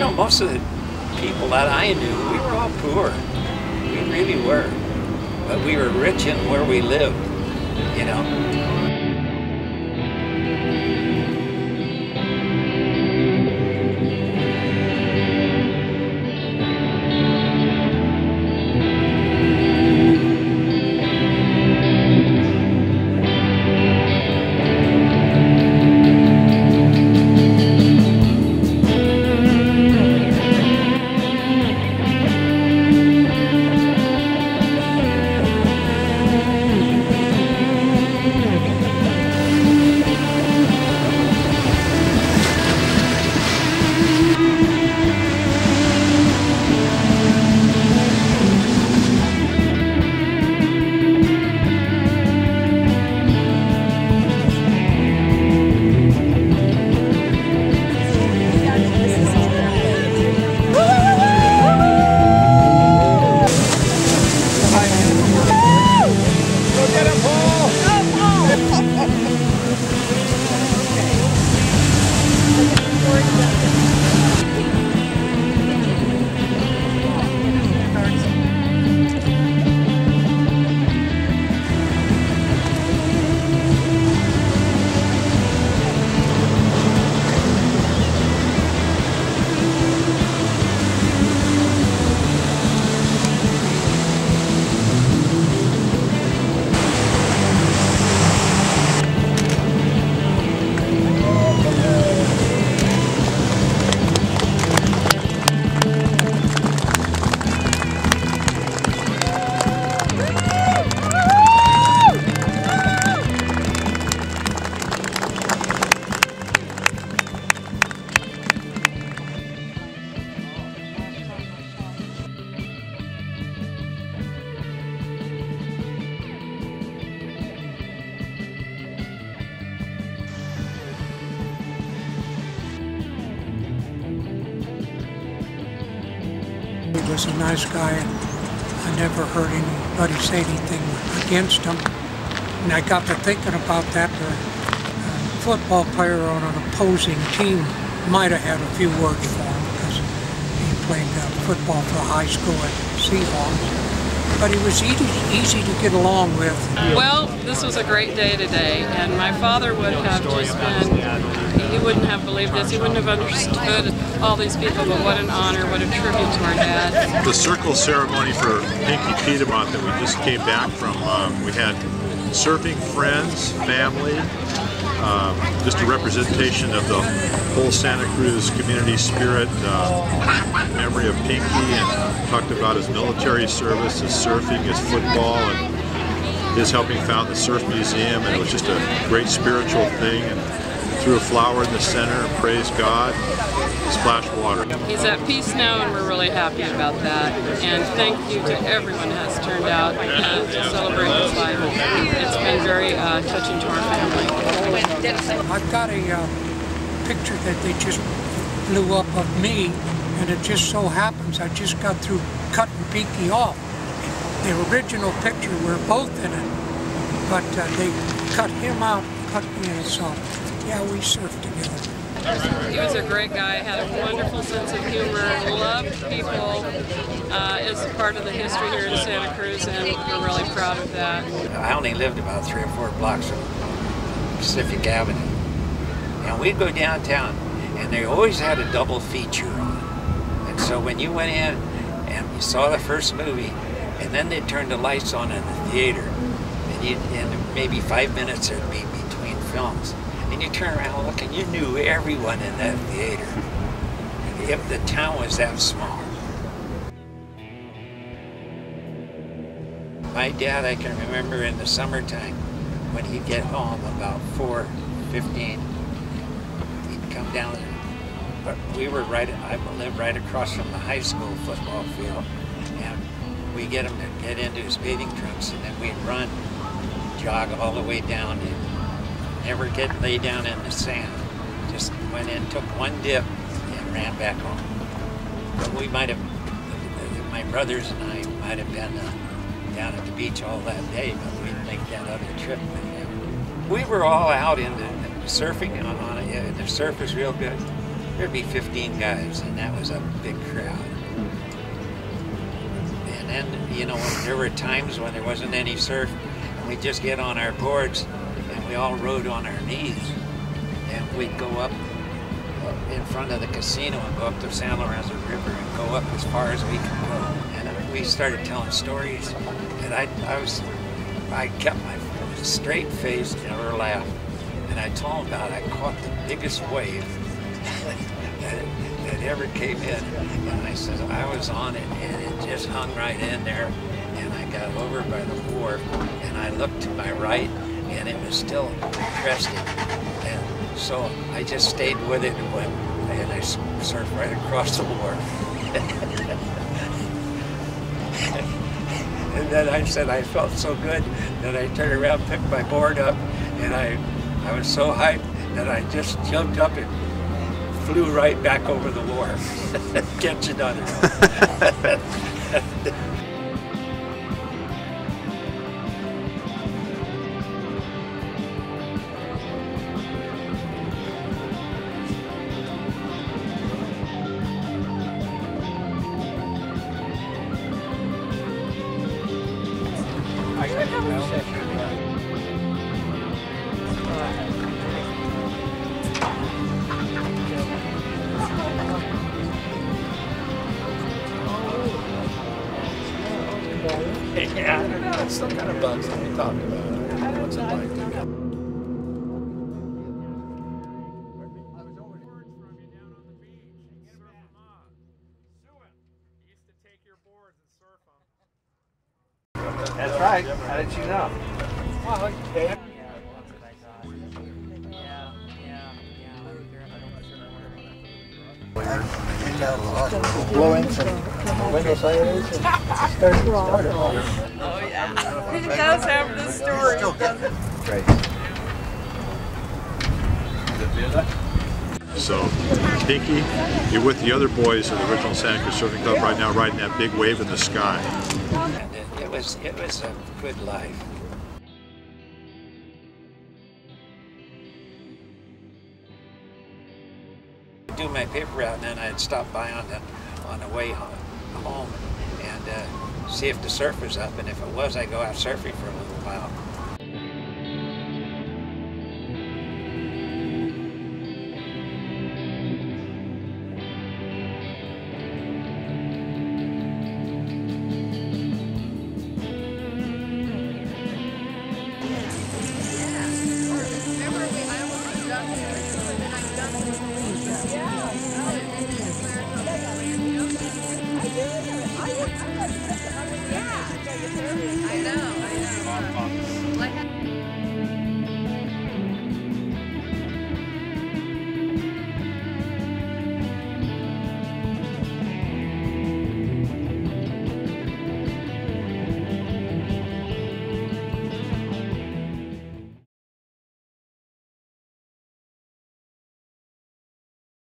know, most of the people that I knew, we were all poor. We really were. But we were rich in where we lived, you know. He was a nice guy, and I never heard anybody say anything against him. And I got to thinking about that. A football player on an opposing team might have had a few words for him because he played football for high school at Seahawks. But he was easy to get along with. Well, this was a great day today, and my father would have just been, he wouldn't have believed this, he wouldn't have understood all these people, but what an honor, what a tribute to our dad. The circle ceremony for Pinky Pedemonte that we just came back from, we had surfing friends, family, just a representation of the whole Santa Cruz community spirit, memory of Pinky, and talked about his military service, his surfing, his football, and his helping found the Surf Museum, and it was just a great spiritual thing, and threw a flower in the center and praised God, splash water. He's at peace now, and we're really happy about that, and thank you to everyone who has turned out to celebrate his life. It's been very touching to our family. I've got a picture that they just blew up of me, and it just so happens I just got through cutting Pinky off. The original picture, we're both in it, but they cut him out, cut me in, so yeah, we surfed together. He was a great guy, had a wonderful sense of humor, loved people, is part of the history here in Santa Cruz, and we're really proud of that. I only lived about 3 or 4 blocks from Pacific Avenue, and we'd go downtown, and they always had a double feature on. And so when you went in and you saw the first movie, and then they'd turn the lights on in the theater, and maybe 5 minutes there'd be between films. And you turn around, look, and you knew everyone in that theater. If the town was that small. My dad, I can remember in the summertime, when he'd get home about 4:15, he'd come down. But we were I lived right across from the high school football field, and we get him to get into his bathing trunks, and then we'd run, jog all the way down, and never lay down in the sand. Just went in, took one dip, and ran back home. But we might have, my brothers and I might have been down at the beach all that day, but we didn't make that other trip. We were all out in the surfing on it. The surf was real good. there'd be 15 guys, and that was a big crowd. And then, you know, there were times when there wasn't any surf, and we'd just get on our boards, and we all rode on our knees, and we'd go up in front of the casino and go up the San Lorenzo River and go up as far as we could go. And we started telling stories, and I kept my straight face and never laughed. And I told him about I caught the biggest wave that ever came in. And I said I was on it, and it just hung right in there. And I got over by the wharf, and I looked to my right, and it was still cresting. And so I just stayed with it and went, and I surfed right across the wharf. And then I said I felt so good that I turned around, picked my board up, and I was so hyped that I just jumped up and flew right back over the wharf, catching on it. Yeah, I don't know. It's some kind of bugs that we talked about. What's it like? That's right. How did you know? Well, yeah. Blowing some window siders and started. Oh yeah, he does have the story. Great. So, Pinky, you're with the other boys of the original Santa Cruz Surf Club right now, riding that big wave in the sky. And it was a good life. Do my paper route, and then I'd stop by on the way home and see if the surf was up, and if it was, I'd go out surfing for a little while.